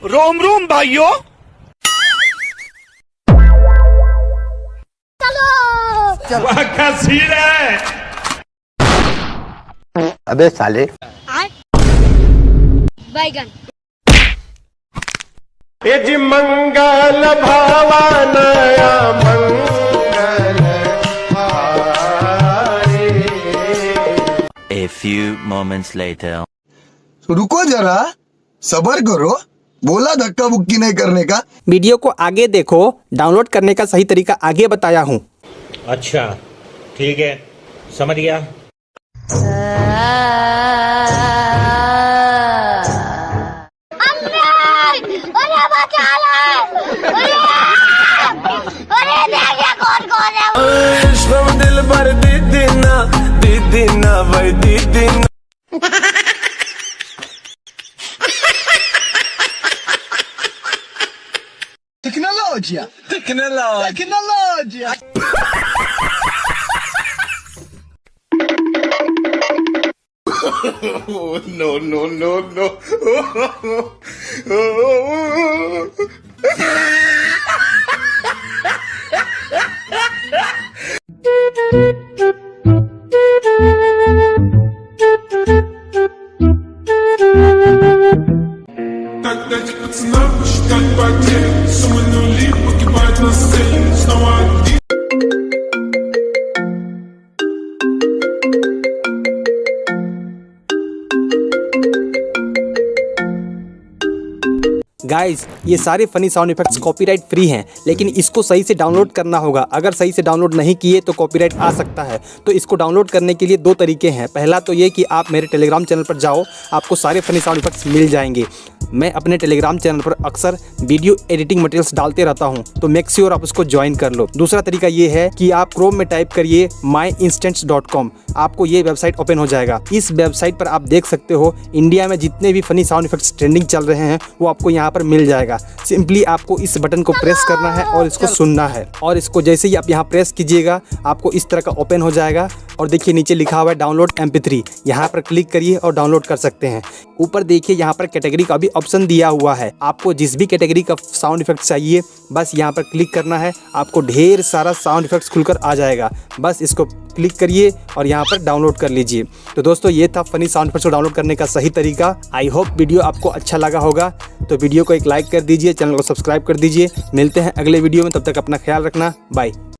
रोम रोम भाइयों। वाह क्या सीन है। अबे साले बैगन ये जी मंगल भावानया मंगल हारे। A few moments later. रुको जरा, सबर करो, बोला धक्का बुक्की नहीं करने का। वीडियो को आगे देखो, डाउनलोड करने का सही तरीका आगे बताया हूँ। अच्छा ठीक है, समझ गया। दिल भर दीदी ना भाई दीदी ना। टेक्नोलॉजिया No. Так пацана посчитать потери. Суммы нули погибают на сцене. Снова один. गाइस ये सारे funny sound effects copyright free हैं, लेकिन इसको सही से डाउनलोड करना होगा। अगर सही से डाउनलोड नहीं किए तो कॉपीराइट आ सकता है। तो इसको डाउनलोड करने के लिए दो तरीके हैं। पहला तो ये कि आप मेरे टेलीग्राम चैनल पर जाओ, आपको सारे फनी साउंड इफेक्ट्स मिल जाएंगे। मैं अपने टेलीग्राम चैनल पर अक्सर वीडियो एडिटिंग मटेरियल्स डालते रहता हूं, तो मेक श्योर आप उसको ज्वाइन कर लो। दूसरा तरीका ये है कि आप क्रोम में टाइप करिए myinstants.com, आपको ये वेबसाइट ओपन हो जाएगा। इस वेबसाइट पर आप देख सकते हो इंडिया में जितने भी फनी साउंड इफेक्ट्स ट्रेंडिंग चल रहे हैं वो आपको यहाँ पर मिल जाएगा। सिंपली आपको इस बटन को प्रेस करना है और इसको सुनना है, और इसको जैसे ही आप यहाँ प्रेस कीजिएगा आपको इस तरह का ओपन हो जाएगा। और देखिए नीचे लिखा हुआ है डाउनलोड MP3, यहाँ पर क्लिक करिए और डाउनलोड कर सकते हैं। ऊपर देखिए यहाँ पर कैटेगरी का भी ऑप्शन दिया हुआ है, आपको जिस भी कैटेगरी का साउंड इफेक्ट चाहिए बस यहाँ पर क्लिक करना है, आपको ढेर सारा साउंड इफेक्ट्स खुलकर आ जाएगा। बस इसको क्लिक करिए और यहाँ पर डाउनलोड कर लीजिए। तो दोस्तों ये था फनी साउंड इफेक्ट्स को डाउनलोड करने का सही तरीका। आई होप वीडियो आपको अच्छा लगा होगा, तो वीडियो को एक लाइक कर दीजिए, चैनल को सब्सक्राइब कर दीजिए। मिलते हैं अगले वीडियो में, तब तक अपना ख्याल रखना, बाय।